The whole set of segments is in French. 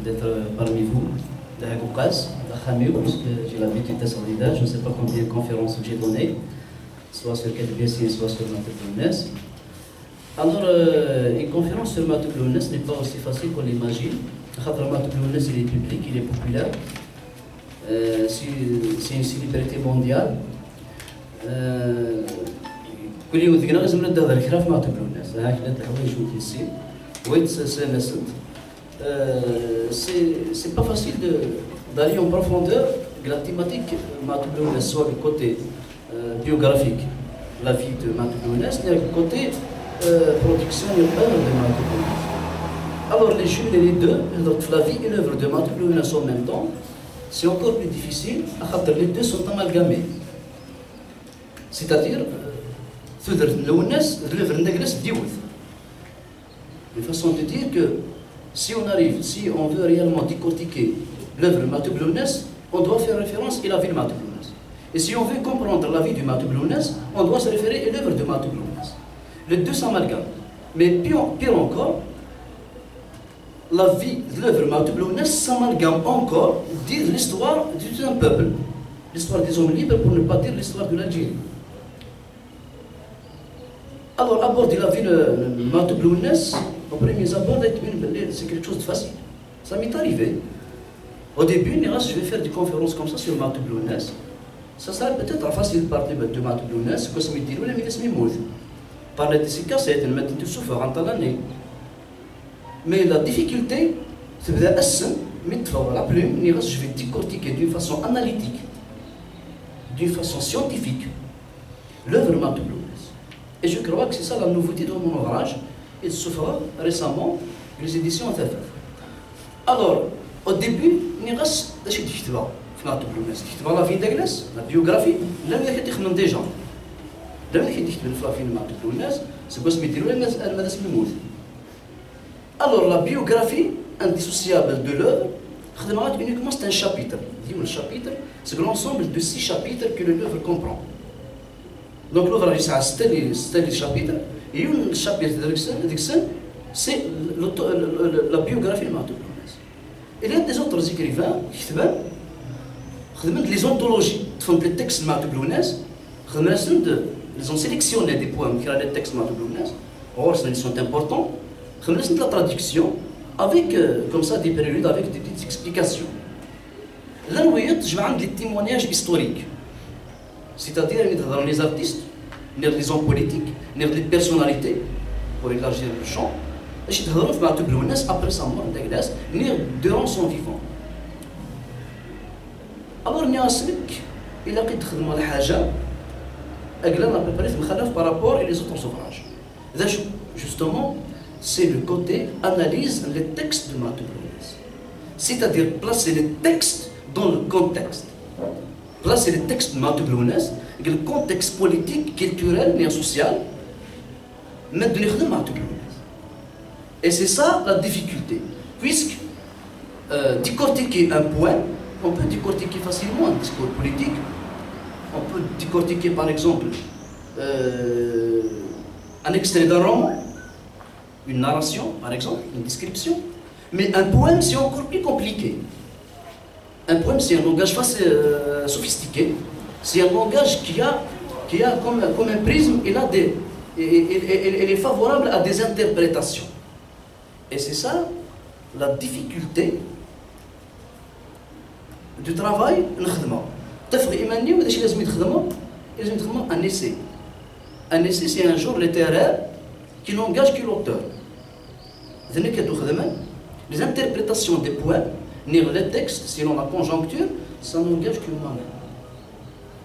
d'être parmi vous, de Hagoukaz, d'Akhamio, parce que j'ai l'habitude d'être solidaire. Je ne sais pas combien de conférences j'ai données, soit sur KTBC, soit sur Matoulounes. Alors, une conférence sur Matoulounes n'est pas aussi facile qu'on l'imagine. Matoulounes, il est public, il est populaire. C'est une célébrité mondiale. كل يوم ذكرنا لازم نبدا الكلام في معتبر الناس هكذا الحوايج وكيسي ويت سنسد c'est pas facile d'aller en profondeur de la thématique Matoulounes, soit le côté biographique la vie de Matoulounes, et le côté production urbaine de Matoulounes. Alors les jumeler les deux, la vie et l'œuvre de Matoulounes en même temps, c'est encore plus difficile, les deux sont amalgamés. C'est-à-dire une façon de dire que si on veut réellement décortiquer l'œuvre de Matoulounes, on doit faire référence à la vie de Matoulounes. Et si on veut comprendre la vie de Matoulounes, on doit se référer à l'œuvre de Matoulounes. Les deux s'amalgament. Mais pire encore, la vie de l'œuvre de Matoulounes s'amalgame encore dire l'histoire d'un peuple, l'histoire des hommes libres pour ne pas dire l'histoire de l'Algérie. Alors, aborder la vie de Matoulounes, au premier abord, c'est quelque chose de facile. Ça m'est arrivé. Au début, je vais faire des conférences comme ça sur Matoulounes. Ça serait peut-être facile de parler de Matoulounes, que ça me dit, mais c'est mieux. Parler de ces cas, c'est une méthode de souffrance en l'année. Mais la difficulté, c'est que la plume, je vais décortiquer d'une façon analytique, d'une façon scientifique, l'œuvre de Matoulounes. Et je crois que c'est ça la nouveauté de mon ouvrage. Il se fera récemment les éditions TFF. Alors, au début, il y a la vie d'Agnès, la biographie, là, il y a des gens. Là, il y a des gens. C'est quoi ce métier? Alors, la biographie indissociable de l'œuvre, uniquement c'est un chapitre. Le chapitre, c'est l'ensemble de 6 chapitres que l'œuvre comprend. Donc l'ouvrage c'est le chapitre, et un chapitre c'est la biographie de Matoulounes. Il y a des autres écrivains qui font les ontologies, font des textes de Matoulounes, ils ont sélectionné des poèmes qui ont des textes de Matoulounes, or ils sont importants, ils font de la traduction avec comme ça des préludes, avec des petites explications. Là, je vais rendre des témoignages historiques. C'est-à-dire dans les artistes, les hommes politiques, les personnalités, pour élargir le champ, et je vais Matoulounes après sa mort, durant son vivant. Alors, il y a un truc, il a fait des choses, par rapport aux autres ouvrages. Justement, c'est le côté analyse les textes de Matoulounes. C'est-à-dire placer les textes dans le contexte. Placer les textes de Matoulounes, le contexte politique, culturel et social, mais de Matoulounes. Et c'est ça la difficulté. Puisque décortiquer un point, on peut décortiquer facilement un discours politique, on peut décortiquer par exemple un extrait d'un roman, une narration par exemple, une description, mais un poème c'est encore plus compliqué. Un poème, c'est un langage sophistiqué, c'est un langage qui a comme un prisme, il est favorable à des interprétations. Et c'est ça la difficulté du travail. Un essai. Un essai, c'est un genre littéraire qui n'engage que l'auteur. Les interprétations des poèmes, les textes, sinon la conjoncture, ça n'engage que moi-même.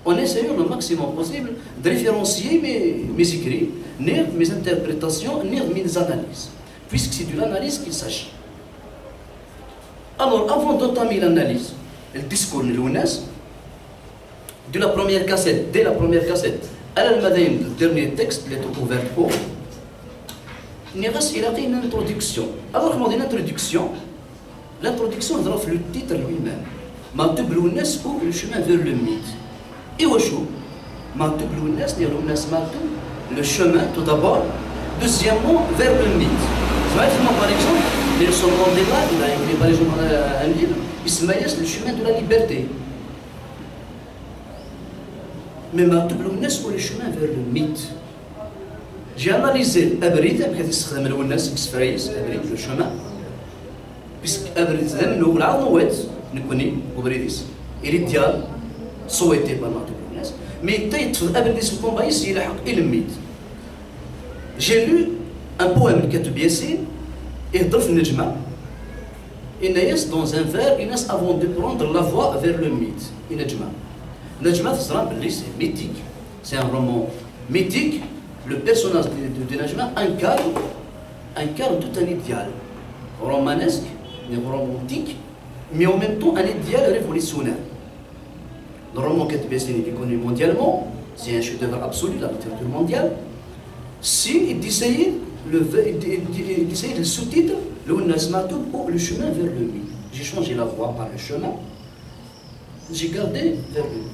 On essaie le maximum possible de référencier mes écrits, mes interprétations, mes analyses, puisque c'est de l'analyse qu'il s'agit. Alors, avant d'entamer l'analyse, le discours de l'ONS, de la première cassette, dès la première cassette, à l'Al-Madaïm, le dernier texte, lettre ouverte pour, il a fait une introduction. Alors, comment dit l'introduction? L'introduction est le titre lui-même. Matoulounes ou le chemin vers le mythe. Et au chou, Matoulounes, le chemin tout d'abord Deuxièmement, vers le mythe. Par exemple, Nelson Mandela, il a écrit par exemple un livre, il se maillesse le chemin de la liberté. Mais Matoub Lounes ou le chemin vers le mythe. J'ai analysé Abrid, le chemin, puisque Abrid, il est dial, souhaité par Matoub Lounes, mais il est le mythe. J'ai lu un poème de Katub Yassine, et dans un vers, avant de prendre la voie vers le mythe. Najma, c'est mythique. C'est un roman mythique. Le personnage de Najma incarne tout un idéal romanesque, romantique, mais en même temps un idéal révolutionnaire. Le roman Katub Yassine est connu mondialement, c'est un chef-d'œuvre absolu de la littérature mondiale. Si il disait le sous-titre, le chemin vers le mythe. J'ai changé la voie par le chemin, j'ai gardé vers le mythe.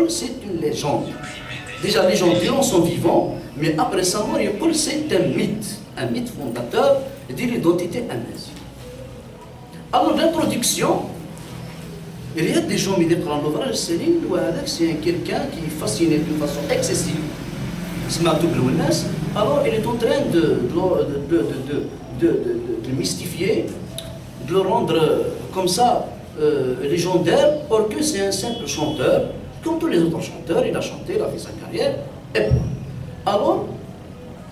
C'est une légende. Déjà, les gens diront sont vivants, mais après sa mort, c'est un mythe fondateur de l'identité amnésique. Alors, l'introduction, il y a des gens qui disent dans l'ouvrage, c'est quelqu'un qui est fasciné d'une façon excessive. Alors, il est en train de mystifier, de le rendre comme ça légendaire, or que c'est un simple chanteur, comme tous les autres chanteurs, il a chanté, il a fait sa carrière, et bon. Alors,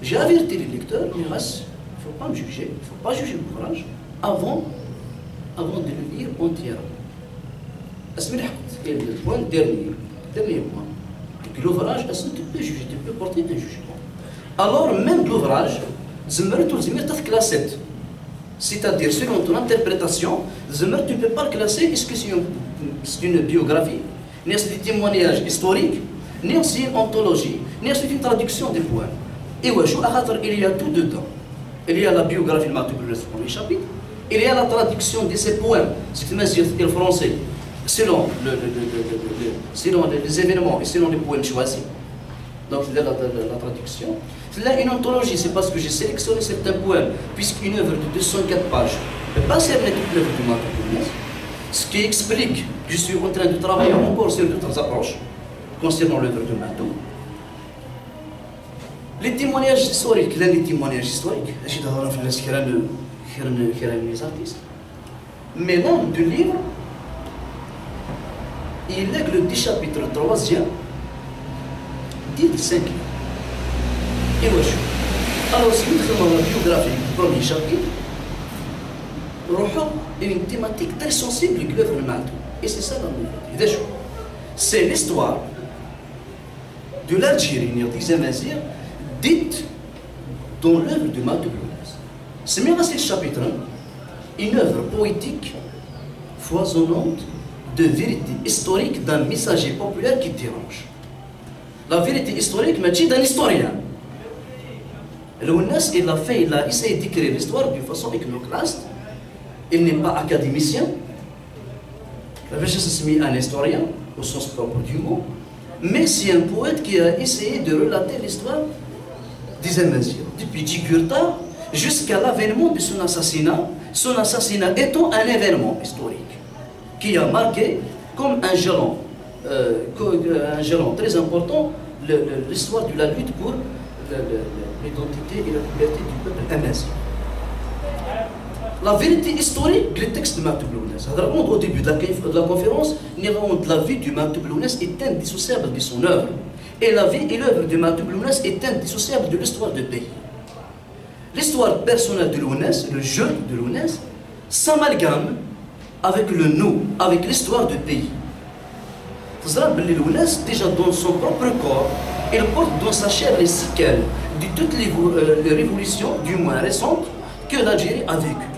j'ai averti les lecteurs, il ne faut pas me juger, il ne faut pas juger l'ouvrage avant de le lire entièrement. Et le point dernier point, que l'ouvrage, tu peux juger, tu peux porter un jugement. Alors, même l'ouvrage, tu peux classer. C'est-à-dire, selon ton interprétation, tu ne peux pas le classer, est-ce que c'est une biographie, ni c'est des témoignages historiques, ni c'est une anthologie, ni c'est une traduction des poèmes. Et il y a tout dedans. Il y a la biographie de Matoub Lounes, le premier chapitre, il y a la traduction de ces poèmes, c'est-à-dire le français, selon les événements et selon les poèmes choisis. Donc, c'est la traduction. Là, une anthologie, c'est parce que j'ai sélectionné certains poèmes, puisqu'une œuvre de 204 pages ne peut pas cerner toute l'œuvre de Matoub Lounes, ce qui explique que je suis en train de travailler encore sur d'autres approches concernant l'œuvre de Matoub. Les témoignages historiques, les témoignages historiques, j'ai les artistes. Mais là, du livre, il lègue le 10 chapitres, le 3e, 10 le 5e. Et moi, alors, si nous faisons la biographie du premier chapitre, il y a une thématique très sensible que l'œuvre de Matoub. Et c'est ça la nouveauté. C'est l'histoire de l'Algérie, dite dans l'œuvre de Matoub Lounes. C'est même à ce chapitre, une œuvre poétique foisonnante de vérité historique d'un messager populaire qui dérange. La vérité historique m'a dit d'un historien. Lounes, il a essayé d'écrire l'histoire d'une façon iconoclaste. Il n'est pas académicien. C'est un historien, au sens propre du mot. Mais c'est un poète qui a essayé de relater l'histoire des Amazirs, depuis Djikurta jusqu'à l'avènement de son assassinat étant un événement historique qui a marqué comme un jalon très important l'histoire de la lutte pour l'identité et la liberté du peuple amazigh. La vérité historique du texte de Matoub Lounes. Au début de la conférence, nous avons la vie de Matoub Lounes est indissociable de son œuvre. Et la vie et l'œuvre de Matoub Lounes est indissociable de l'histoire du pays. L'histoire personnelle de Lounes, le jeu de Lounes, s'amalgame avec le nous, avec l'histoire du pays. Lounes, déjà dans son propre corps, il porte dans sa chair les séquelles de toutes les révolutions, du moins récentes, que l'Algérie a vécues.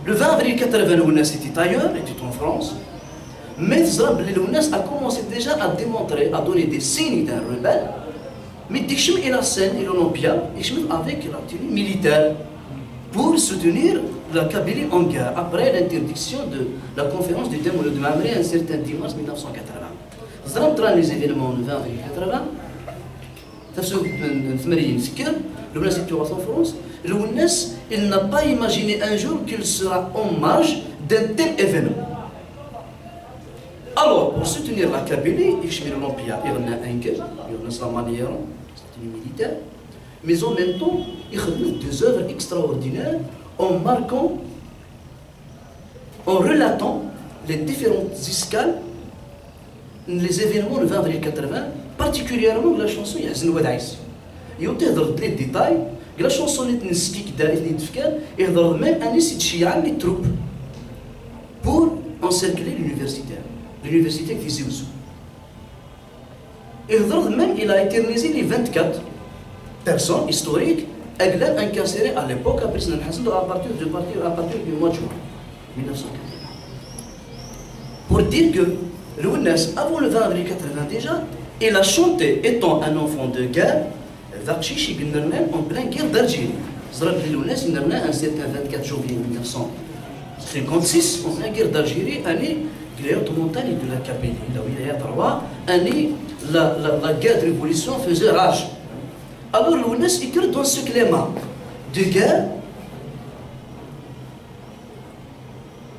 Le 20 avril 1980, Lounes était ailleurs, était en France, mais Lounes a commencé déjà à démontrer, à donner des signes d'un rebelle, mais il a scène et l'Olympia, avec la tenue militaire, pour soutenir la Kabylie en guerre, après l'interdiction de la conférence du thème de Mamré un certain dimanche 1980. Dans les événements du 20 avril 1980, 80 سكر le situation en France, il n'a pas imaginé un jour qu'il sera en marge d'un tel événement. Alors, pour soutenir la Kabylie, il y a un guerre, il y a un manière, c'est une militaire, mais en même temps, il y a des œuvres extraordinaires en marquant, en relatant les différentes escales, les événements de 20 avril 80, particulièrement la chanson Yazn Wadaïs. Il y a des détails, la chanson est une skik d'Arith Nidfkan, et il y a même un essai de Chia, les troupes, pour encercler l'université qui est Zéouzou. Et même il a éternisé les 24 personnes historiques incarcérées à l'époque à Président Hassan à partir du mois de juin 1980. Pour dire que l'UNES, avant le 20 avril 80 déjà, il a chanté, étant un enfant de guerre, en pleine guerre d'Algérie. L'UNES, il a un certain 24 janvier 1956, en pleine guerre d'Algérie, année de la haute montagne de la Kabylie, là où il y a droit, année la guerre de révolution faisait rage. Alors l'UNES écrit dans ce climat de guerre,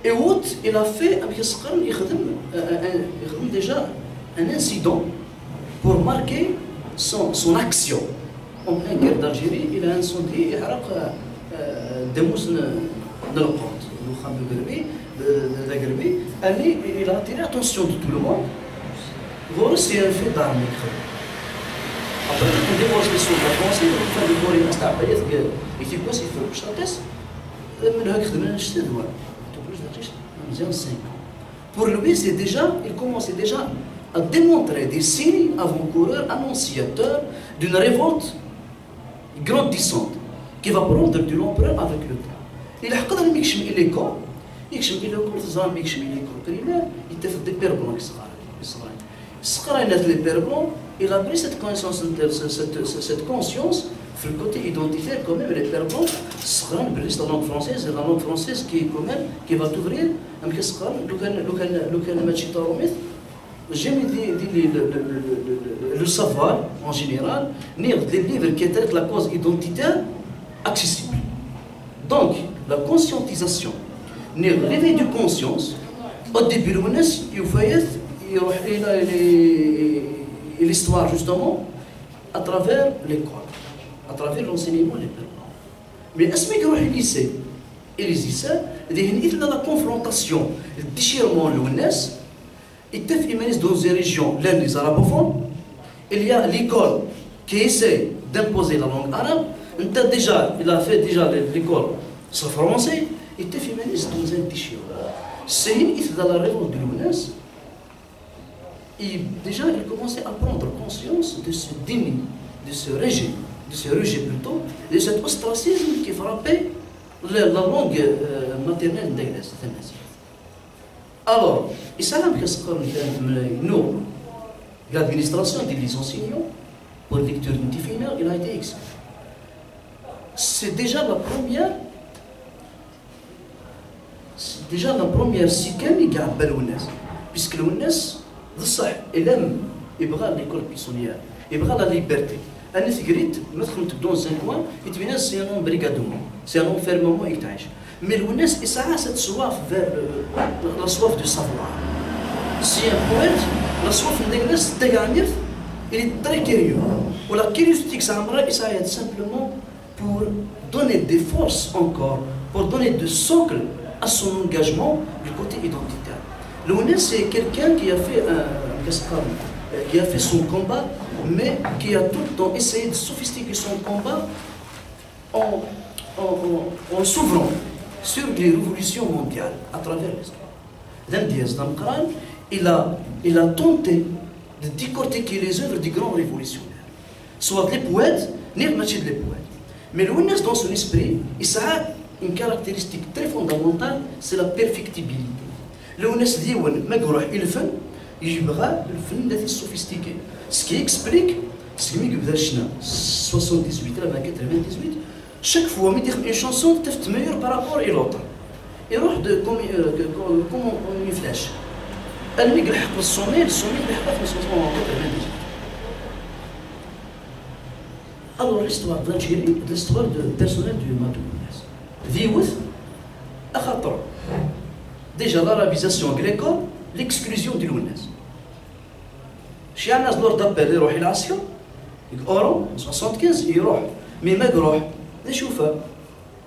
et Wout, il a fait déjà un incident pour marquer son action. En pleine guerre d'Algérie, il a incendié et Demous Nelport, il a attiré l'attention de tout le monde. C'est un fait d'armes. Après, on démontre les soldats français, on fait des bourrées مستعبيات efficaces, il faut que je t'atteste. من هاك خدمنا نشتي دواء. مزيان 5 ans. Pour lui, il commençait déjà à démontrer des signes avant-coureurs annonciateurs d'une révolte grandissante qui va prendre de l'ampleur avec le temps. Il a قدر يكشم إليكم تزام يكشم إليكم primaire, il te fait des pères blancs les pères blancs, il a pris cette conscience, sur le côté identitaire quand même, les pères blancs, la langue française, la langue française qui quand même, qui va t'ouvrir, j'aime le savoir en général, ni des livres qui traitent la cause identitaire accessible. Donc, la conscientisation, ni le réveil de conscience, au début, l'histoire justement à travers l'école, à travers l'enseignement des parents. Mais est-ce que le lycée et les lycées, il y a la confrontation, le déchirement l'UNES, il y dans des régions, les arabophones, il y a l'école qui essaie d'imposer la langue arabe, il a fait déjà l'école sur français, il y a dans un déchirement. C'est dans la révolte de l'UNES. Et déjà, il commençait à prendre conscience de ce déni, de ce rejet plutôt, de cet ostracisme qui frappait la langue maternelle d'Agnès. Alors, il s'agit nous, l'administration des enseignants, pour lecture d'intifinaire, il a été exclu. C'est déjà la première séquelle qui a l'UNES, puisque l'UNES, il aime, il veut l'école buissonnière, il veut la liberté. Un étigrite, mettre dans un coin, c'est un homme brigadement, c'est un enfermement et tâche. Mais l'UNES, il a cette soif vers la soif du savoir. Si un poète, la soif de l'UNES, il est très curieux. Ou la curiosité, ça aide simplement pour donner des forces encore, pour donner des socles à son engagement du côté identitaire. L'UNES, c'est quelqu'un qui a fait son combat, mais qui a tout le temps essayé de sophistiquer son combat en s'ouvrant sur les révolutions mondiales à travers l'histoire. Dans Diaz Damkran, il a tenté de décortiquer les œuvres des grands révolutionnaires, soit les poètes, ni les poètes. Mais l'UNES, dans son esprit, il a une caractéristique très fondamentale, c'est la perfectibilité. l'UNES ديون ما يروح الفن يجبغها الفن الذي سوفيستيكي سكي اكسبليك سكي يبدا شنا 78 ولا 98 chaque fois ملي يخدم اون شونسون تفت ميور بارابور اي لوطر يروح دو كوم اون فلاش انا ملي يلحق الصوميل اللي حقق في 98 Alors l'histoire d'Algérie, l'histoire personnelle du Madou. Viout, à Khatar. Déjà l'arabisation grecque, l'exclusion du Lounes. Chez un as lors d'appel, il roh l'Asia, en 75, il roh. Mais ما يروح نشوفها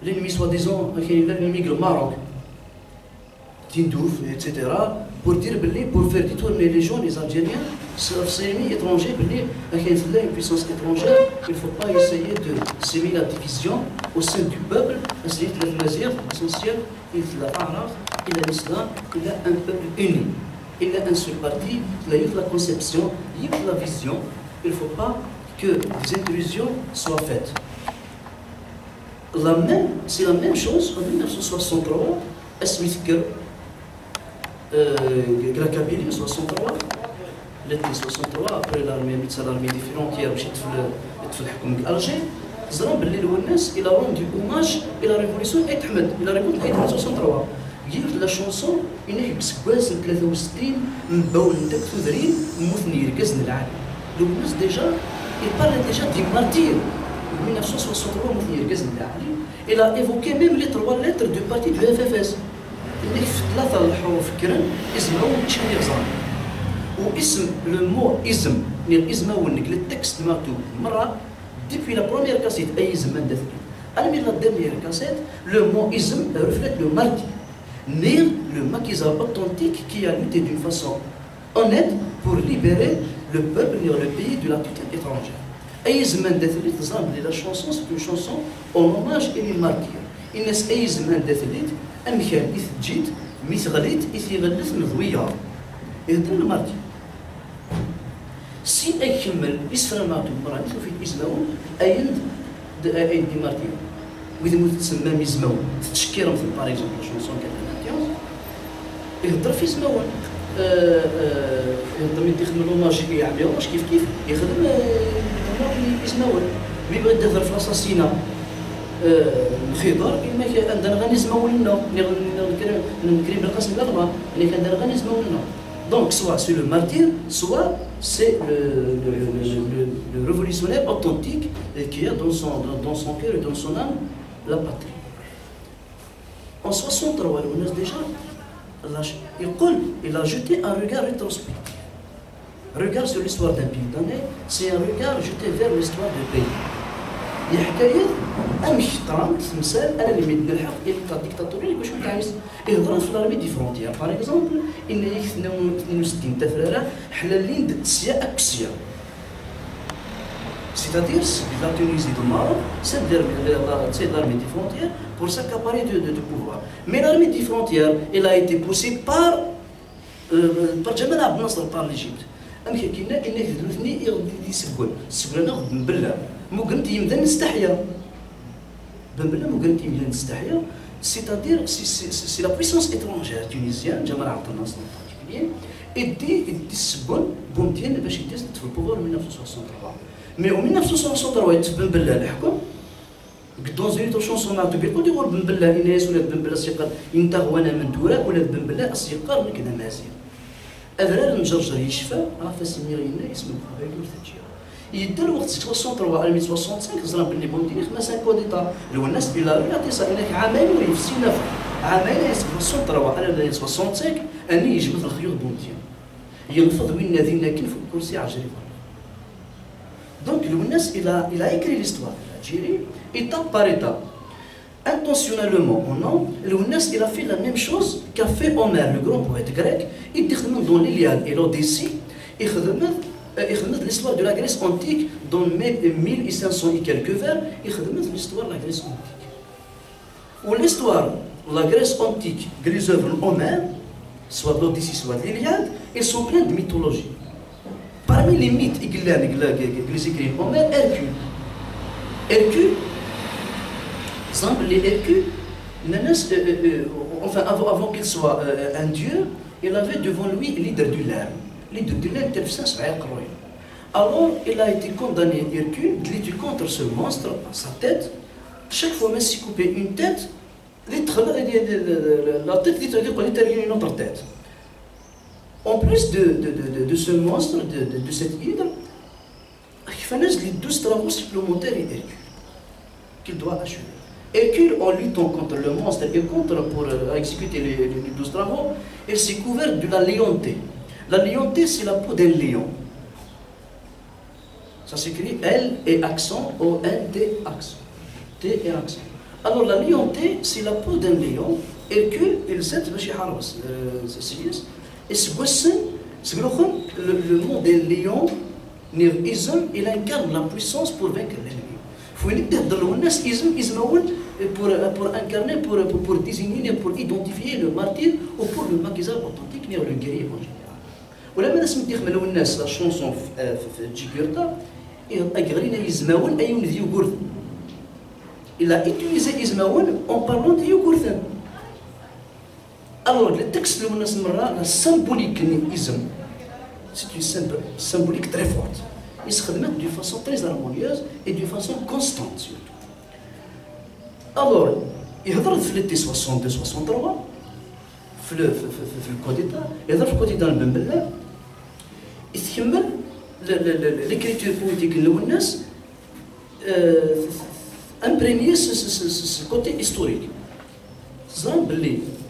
l'ennemi soi-disant l'ennemi du Maroc Tindouf etc pour dire pour faire détourner les gens les Algériens c'est ennemis étrangers une puissance étrangère il ne faut pas essayer de semer la division au sein du peuple essayer de la fazer l'essentiel il a l'islam il a un peuple uni il a un seul parti il a la conception il a la vision il ne faut pas que des intrusions soient faites. C'est la même chose en 1963, à Smith Kerr, la Kabylie en 63, l'été 63, après l'armée des frontières, Alger, Zram Belli Lounes, il a rendu hommage à la révolution Aït Ahmed, il a répondu en 63. Il y a la chanson, il y a une sequence de 63, مباول نتاك ثذرين مثني ركزنا العالم. Lounes déjà, il parle déjà du martyr. En 1963, il a évoqué même les 3 lettres du parti du FFS. Il y a 3 الحروف كرن اسمهم تشيرزان. واسم le mot ism, الاسم هو le texte مكتوب مرة depuis la première cassette أي ism من دث. Alors la dernière cassette, le mot ism reflète le martyr. Nir le maquisard authentique qui a lutté d'une façon honnête pour libérer le peuple et le pays de la tutelle étrangère. أي زمان دثليت زامبلي لا شونسون سي اون شونسون اون اوماج الى المارتير الناس أي زمان دثليت أمكان إذ جيت ميث غليت إذ يغلث مضوية يهدر المارتير سي أي كمل إسفر المارتير مرة مثل في إزماون أيند أين دي مارتير وإذا موت تسمى ميزماون تتشكير مثل باريزون لا شونسون كان يهدر في إزماون يهدر من يخدم الأوماج يعملوا واش كيف يخدم اللي يسمعون بيبغي يدخل في الاساسينا الخضر كما عندنا غادي يسمعوا لنا نكريم بالقسم الاغلى اللي كان غادي يسمعوا لنا دونك سوا سي لو مارتير سوا سي le révolutionnaire authentique qui a dans son cœur et dans son âme la patrie. En 63 الناس déjà il a jeté un regard rétrospectif. Regard sur l'histoire d'un pays donné, c'est un regard jeté vers l'histoire du pays. الحكايات امش طرامت مثال انا اللي نلحق الى الديكتاتوريه باش نتعايز يهضروا في لارمي دي فرونتيير باغ اكزومبل ان 62 تفراره حلالين دتسيا اكسيا c'est-à-dire la Tunisie du Maroc c'est l'armée des frontières pour s'accaparer de pouvoir mais l'armée des frontières elle a été poussée par Jamal Abdel Nasser par l'Égypte أمشي كنا إنك ثلاثني يسبون ناخذ بن بلا مو قلت يمدن نستحيا بن بلا مو قلت يمدن نستحيا c'est-à-dire c'est la puissance étrangère tunisienne Jamal Abdel Nasser en particulier يدي السبون بومتين باش يدي في البوفوار 1963 mais en 1963 يتف بن بلا الحكم dans une autre chanson نعطي بيقول يقول بن بلا الناس ولا بن بلا السيقار ينتغوانا من دورة ولا بن بلا السيقار من كذا مازير أذرار مجرجر يشفى عرف سميرينا اسمه بوغيل والثجير يدير الوقت 63 على 65 زرا بلي بومديني خمسة كوديتا لو الناس بلا يعطي صاينك عامين ويفسي نفر عامين 63 على 65 أني يجبد الخيوط بومدين ينفض وين نادينا كن في الكرسي عجري donc le Ounas il a écrit l'histoire de l'Algérie étape par étape intentionnellement ou non, le Ounas il a fait la même chose qu'a fait Homère, le grand poète grec. Il dit dans l'Iliade et l'Odyssée, il dit l'histoire de la Grèce antique dans 1500 et quelques vers, il dit l'histoire de la Grèce antique. Ou l'histoire de la Grèce antique, les œuvres d'Homère, soit l'Odyssée, soit l'Iliade, ils sont pleins de mythologie. Parmi les mythes qu'il écrit Homère, Hercule, exemple, les Hercule, enfin avant qu'il soit un dieu, il avait devant lui leader du l'air. Leader du l'air, alors il a été condamné, Hercule, de lutter contre ce monstre à sa tête. Chaque fois qu'il s'est coupé une tête, la tête est une autre tête. En plus de ce monstre, de cette hydre, كيفاش les 12 travaux supplémentaires et Hercule qu'il doit achever. Hercule, en luttant contre le monstre et contre pour exécuter les 12 travaux, il s'est couvert de la lionté. La lionté, c'est la peau d'un lion. Ça s'écrit L et accent, O-N-T accent. T et accent. Alors la lionté, c'est la peau d'un lion. Hercule, il sait, et le mot des lions, il incarne la puissance pour vaincre l'ennemi. Il faut pour incarner, pour désigner, pour identifier le martyr ou pour le maquisard authentique, le guerrier en général. ولما ناس مديخملوا الناس لا شونسون في جيكورتا اغرينا يزماون ايون ديو غورث. Il a utilisé Ismaoun en parlant de Yugurthan. Alors, le texte de la symbolique n'isme, c'est une symbolique très forte. Il se remet d'une façon très harmonieuse et d'une façon constante surtout. Alors, il y a dans l'été 62-63, le Code d'État, il y a dans le Code d'État le Bembella, il y a l'écriture politique de l'ONS, imprégner ce côté historique. C'est vrai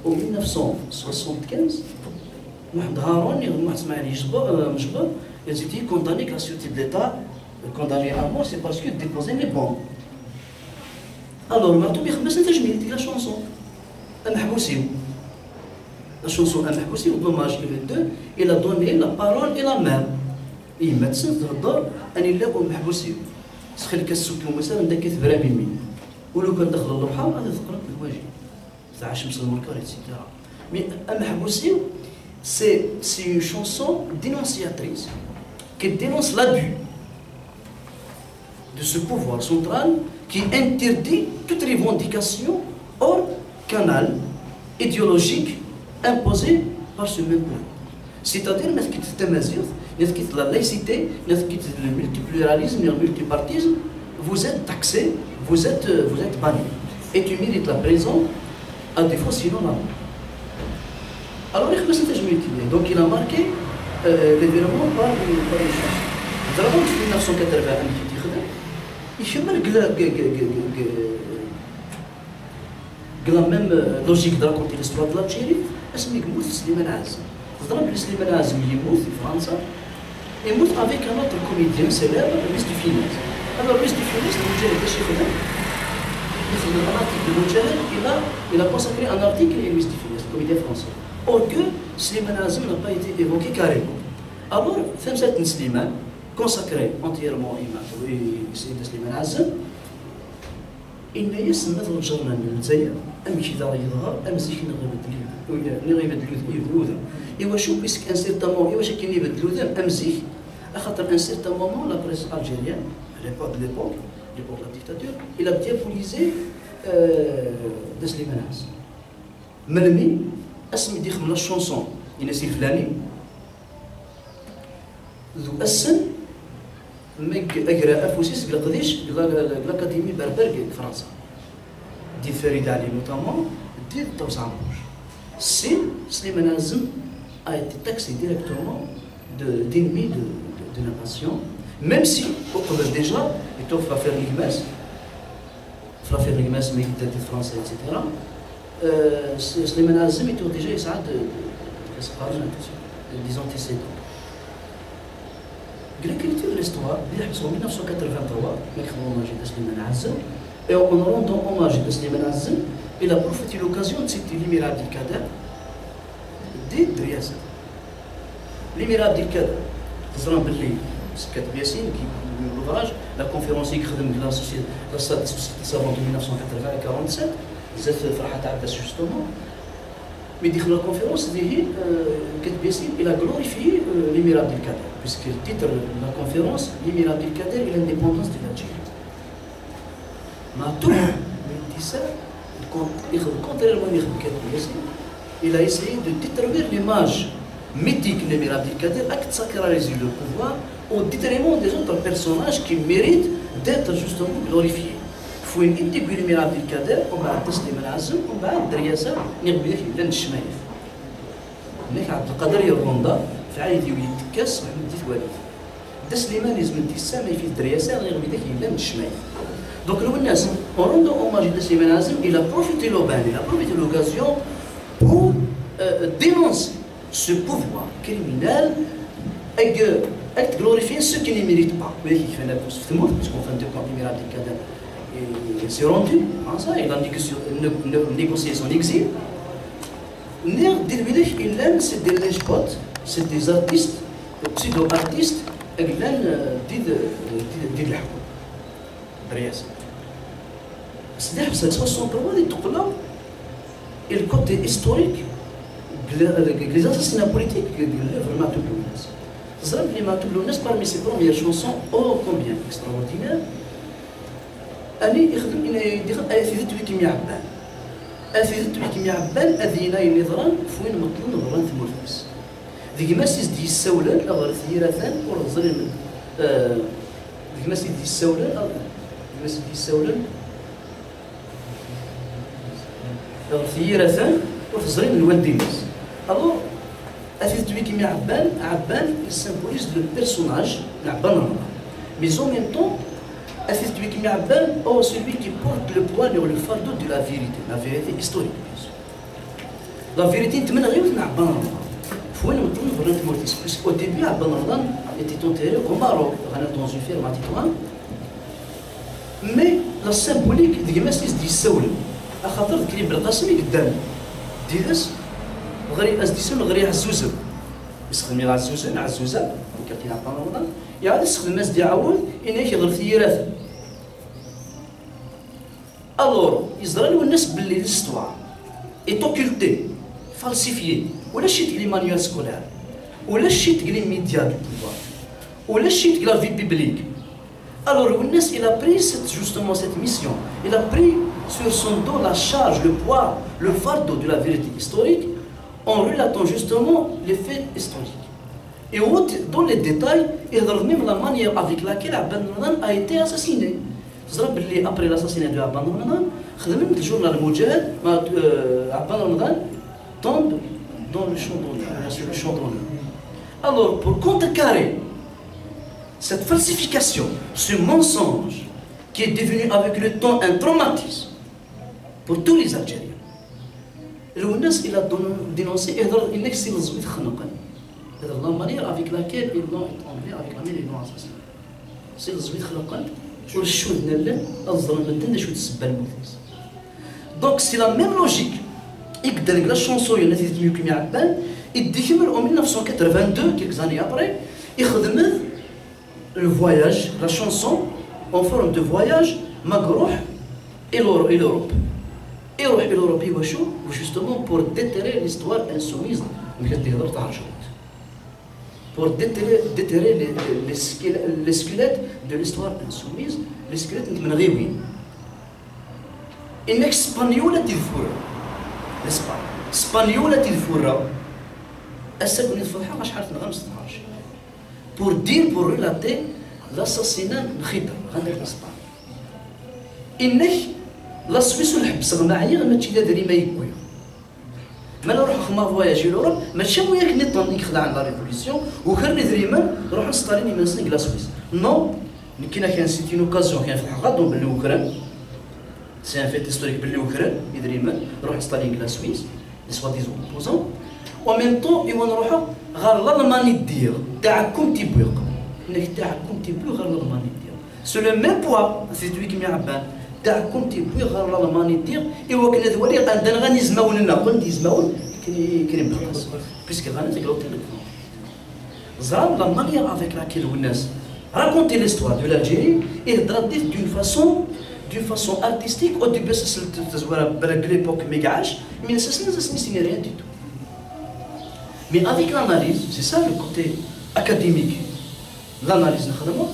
en 1975, Mohamed Haroun et Mohamed Ismaili Mjba, ils étaient condamnés que la sûreté de l'État, condamnés à mort, c'est parce qu'ils déposaient les bombes. Alors, Martou Bikhmas interjmé la chanson. La chanson Amahboussi, au dommage il deux, il a donné la parole et la main. Et médecin تهضر أني لا ومحبوسين. سخيل كالسكون مثلا دا كيثبرا بمي. ولو كان دخل اللوحة هذا ثقرت الواجب. تاع شمس المنكر etc. Mais Amahboussi, c'est une chanson dénonciatrice qui dénonce l'abus de ce pouvoir central qui interdit toute revendication hors canal idéologique imposé par ce même pouvoir. C'est-à-dire la laïcité, le multipluralisme et le multipartisme, vous êtes taxé, vous êtes banni. Et tu mérites la prison, à défaut sinon la mort. Alors, donc il a marqué l'événement par les choses. Nous avons en 1981, il fait la même logique de raconter l'histoire de l'Algérie. اسمه يموت سليمان عازم. ضرب سليمان عازم يموت في فرنسا يموت avec un autre comédien célèbre, Luis de Funès. Alors Luis de Funès, المجاهد اش يخدم؟ يخدم un article المجاهد il a consacré un article à Luis de Funès, comédien français. Or que Slimane Azem n'a pas été évoqué carrément. Alors, ثمسة سليمان consacré entièrement à Slimane Azem. إن يسمى مثل الجرنان من الجزائر أم كذا يظهر أم زيك نغيب الدلوذم إوا شو بيسك أن سيرتا مون إوا شكي نغيب الدلوذم أم زيك أخاطر أن سيرتا مومون لا بريس ألجيريان à l'époque de la dictature il a diabolisé de Slimane Azem ملمي اسمي ديخ من الشونسون ينسي الفلاني ذو أسن ميك أجرى أفوسيس قديش الأكاديمي بربرغ في فرنسا دي فريد علي نوتامون دي توسع موج سي سليمان عازم a été taxé directement d'ennemi de la nation même si déjà il faut faire l'Igmas mais il était français etc. سليمان عازم était déjà يساعد des antécédents. L'écriture de l'histoire, en 1983, et en rendant hommage à Slimane Azem, il a profité de l'occasion de citer l'émirat Abdelkader de Driasa. L'émirat Abdelkader, c'est Katb Yassine qui l'ouvrage, la conférence qui de la société savante de 1980 à 47, c'est Farhat Abbas justement. Mais dans la conférence, Katb Yassine, il a glorifié l'émirat Abdelkader. Puisque le titre de la conférence, l'émirat Abdelkader et l'indépendance de l'Algérie. Matoum, il dit ça, contrairement à Katb Yassine, il a essayé de détruire l'image mythique de l'émirat Abdelkader, acte sacralisé le pouvoir, au détriment des autres personnages qui méritent d'être justement glorifiés. Il faut intégrer l'émirat Abdelkader, on va à Slimane Azem, on va à Driasa, نربيه لن الشمايف. هناك عبد القادر يروندا في عايدي ويتكاس محمد ديت والد دا سليمان لازم السامي في الدرياسه غير بداك يلا من الشمال. دونك لو الناس اون روندو اوماج دا سليمان عازم il a profité l'aubaine, il a profité l'occasion pour dénoncer ce pouvoir criminel et glorifier ceux qui ne méritent pas. Vous voyez qu'il fait la course de mort, puisqu'en fin de compte, l'amiral Abdelkader s'est rendu, ça, il a négocié son exil. C'est des lèche-potes, c'est des artistes, pseudo-artistes, qui viennent de l'Hakm. C'est ça, son problème, et le côté historique, les assassinats politiques, vraiment tout le monde. Zab li Matoub Lounes parmi ses premières chansons ô combien extraordinaires. أني يخدم يدير أثيث بكم يعبان. أثيث بكم يعبان أذينا ينظران فوين مطلون نظران ثمورتس. ذيك ما سيز دي السولان أغر ثيرثان ورزرين ذيك ما سيز دي السولان ذيك ما سيز دي السولان أغر ثيرثان ورزرين من والدينيس. Alors أثيث بكم عبان il symbolise le personnage عبان رمضان. Mais en même temps Aziz Dwikimi Abban, celui qui porte le poids et le fardeau de la vérité historique, bien sûr. La vérité, tu m'as dit, c'est Abban Ramadan. Faut nous tourner vers le mortis. Puisqu'au début, Abban Ramadan était enterré au Maroc, dans une ferme à Tétouan. Mais la symbolique, de Gemassis dit Saoul, à خاطر ذكري بالقاسمي قدام. ديدس غير أزديسون غير عزوزة. يستخدم العزوزة عزوزة، كابتن عبان رمضان. يعاد يستخدم الناس ديعاون إنه يغير ثيرات. Alors, Israël ou l'histoire est occultée, falsifiée. Ou la chute les manuels scolaires, ou la chute les médias du pouvoir, ou la chute la vie publique. Alors, il a pris justement cette mission. Il a pris sur son dos la charge, le poids, le fardeau de la vérité historique en relatant justement les faits historiques. Et dans les détails, il donne même la manière avec laquelle Abban Ramadan a été assassiné. Après l'assassinat de Abban Ramadan, le journal Moujahid, Abban Ramadan tombe dans le champ d'honneur. Alors, pour contrecarrer cette falsification, ce mensonge qui est devenu avec le temps un traumatisme pour tous les Algériens, il a dénoncé une excellence la manière avec laquelle ils l'ont enlevé, avec laquelle ils l'ont assassiné. C'est le zouid khloqan, ou le chou de Nelle, azran medden, le chou de Sbal Moufis. Donc c'est la même logique. Et la chanson, il y a une étude qui il dit en 1982, quelques années après, il le voyage, la chanson, en forme de voyage, Maghrouh et l'Europe. Et l'Europe, justement pour déterrer l'histoire insoumise, pour déterrer les squelettes de l'histoire insoumise, les squelettes de Mnaghiwi. Une Espagnola Tilfoura, n'est-ce pas? Espagnola Tilfoura, pour dire, pour relater l'assassinat de Khita, n'est-ce pas? La Suisse الحبس غماعية ماشي داري ما يكوي. ما نروح خما فواياجي لوروب ماشي وياك نيطون نخدع على لا ريفوليسيون وخرني دريما نروح نستاليني من سنك لا سويس. نو كاين سيتي اون اوكازيون كاين في الحقيقة دون باللي اوكران. سي ان فيت هيستوريك باللي اوكران يدريما نروح نستاليني لا سويس لي سوا ديزون اوبوزون. و ميم طون ايوا نروحو غير l'Allemagne دير تاعكم تيبوق. انك تاعكم تيبوق غير l'Allemagne دير. سو لو ميم بوا سي توي كيما عبان. تاعكم تيبوي غير الالماني دير ايوا كنا ذوالي عندنا غادي يزماولنا قلت يزماول كريم بالقص بيسك غادي تقراو تيليفون زرا لا مانيير افيك لاكيل الناس راكونتي ليستوار دو لالجيري يهضر دون فاسون ارتستيك او دي بس تزوار برك ليبوك ما كاعش مي اساسا سميتي ريان دي تو مي افيك لاناليز سي سا لو كوتي اكاديميك لاناليز نخدمو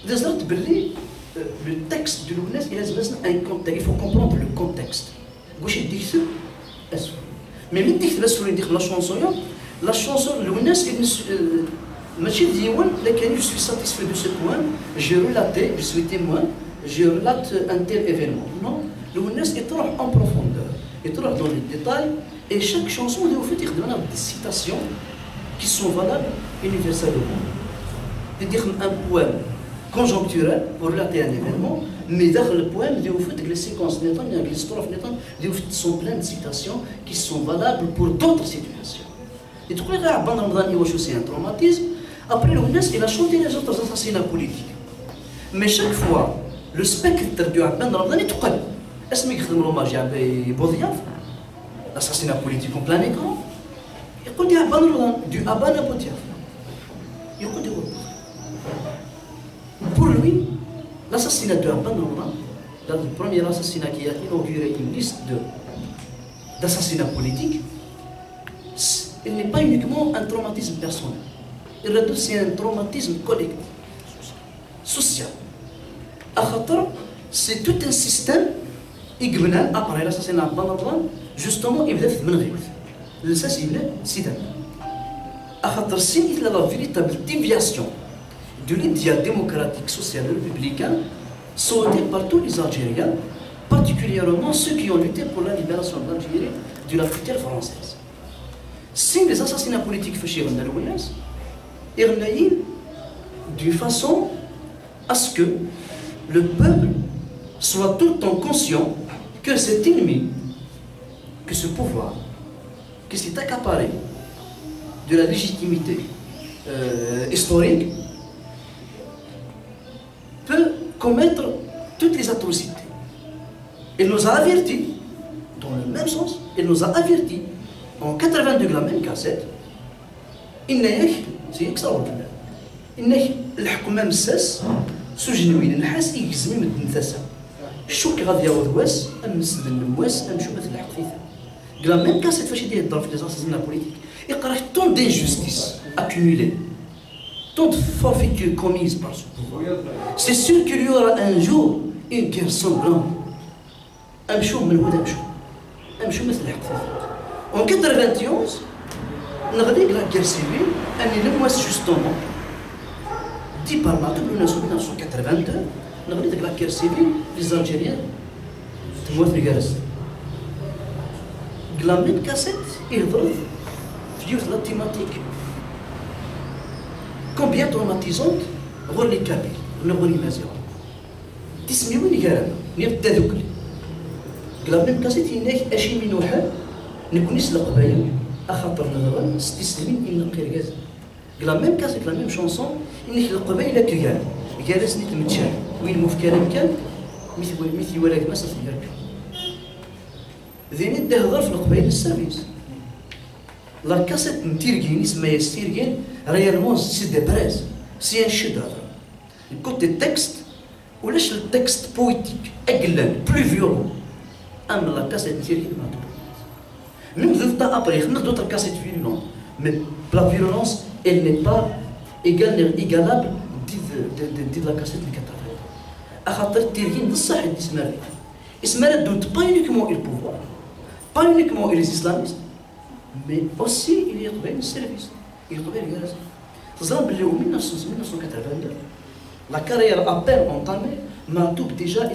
دزرت باللي le texte de l'Ounas, il faut comprendre le contexte. Mais la chanson, l'Ounas, je suis satisfait de ce point, j'ai relaté, je suis témoin, je relate un tel événement. Non, l'Ounas est trop en profondeur, est trop dans les détails, et chaque chanson, il y a des citations qui sont valables universellement. dire un poème conjoncturel pour relater un événement, mais dans le poème, les séquences l'histoire sont pleines de citations qui sont valables pour d'autres situations. Et tout le monde c'est un traumatisme. Après, il a chanté les autres assassinats politiques. Mais chaque fois, le spectre du Abban Ramadan est tout calme. Est-ce qu'il y a un hommage à Boudiaf, l'assassinat politique en plein écran? Il y a un Abban Ramadan, du Abban à Boudiaf. Il y a pour lui, l'assassinat de Abban Ramadan, le premier assassinat qui a inauguré une liste d'assassinats politiques, il n'est pas uniquement un traumatisme personnel. Il est aussi un traumatisme collectif, social. C'est tout un système qui après l'assassinat de Abban Ramadan, justement, il a fait de Menghir. L'assassinat, c'est il a la véritable déviation de l'idéal démocratique, social et républicain souhaité par tous les Algériens, particulièrement ceux qui ont lutté pour la libération de l'Algérie de la frontière française. Si les assassinats politiques faisaient d'une façon à ce que le peuple soit tout le temps conscient que cet ennemi, que ce pouvoir, que s'est accaparé de la légitimité historique, peut commettre toutes les atrocités. Il nous a avertis, dans le même sens, il nous a avertis, en 82 la même cassette, c'est extraordinaire. الحكومة مساس سجنوين النحاس يجزمي من النثاسة الشوك غادي يعود واس أمس النواس أمشو مثل الحقيقة قال ميم كاسيت فاش يدير الضرب في لي زاساسينا بوليتيك يقرا طون d'injustice accumulée tant de forfaitures commises par ce pouvoir. C'est sûr qu'il y aura un jour une guerre sanglante. أمشو من هنا أمشو مثل الحقيقة. En 91 نغلق la guerre civile أني نمواس justement dit par Matoub en 1982, on a vu que la guerre civile, les Algériens, tout le monde regarde. La même cassette, il vient la thématique. Combien traumatisante, pour les Kabyles, pour les Mazirans. Tismi où les gars, il y a des doubles. La même cassette, il y a un cheminouha, ne connaissent la Qabaïa, à Khatar Nadran, c'est Islamine, il n'a pas de la même cassette, la même chanson, il y a القبائل كيان جالس نتمتشان وين مو في كلام كان مثل ولاد مصر يركب ذي نده هضر في القبائل السيرفيس لا كاسيت نتيركين اسمها ستيركين ريالمون سي دي بريز سي ان شيد هذا الكوتي التكست ولاش التكست بويتيك اقلان بلو فيولون اما لا كاسيت نتيركين ما تبغى même ضد ابري خدمت دوطر كاسيت فيولون mais la violence elle n'est pas égalable de la cassette de 80. À خاطر التيركين بصح يسمى doute pas uniquement le pouvoir, pas uniquement les islamistes, mais aussi il y a le service, il y a le gaz. En 1982, la carrière à peine entamée, Matoub déjà a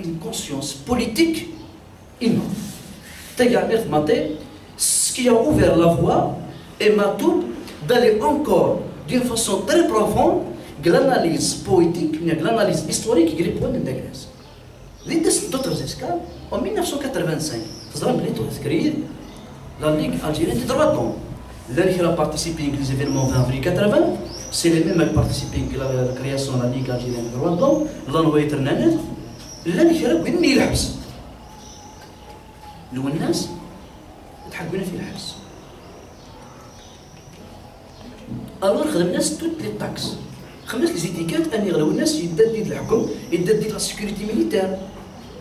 une conscience politique énorme. Tegamir Maté, ce qui a ouvert la voie, et Matoub d'aller encore d'une façon très profonde l'analyse poétique, l'analyse historique qui est pour l'intégration. L'idée d'autres escales, en 1985, la Ligue algérienne des droits de l'homme. L'un qui a participé aux événements 20 avril 80, c'est les mêmes qui ont participé à la création de la Ligue algérienne des droits de l'homme, l'un est Ternanet, l'un qui a gagné le حبس. لو الناس تحققنا في الحبس. Alors خدمنا toutes les taxes. خدمنا les étiquettes أن يغلو الناس يددد الحكم يددد la sécurité militaire.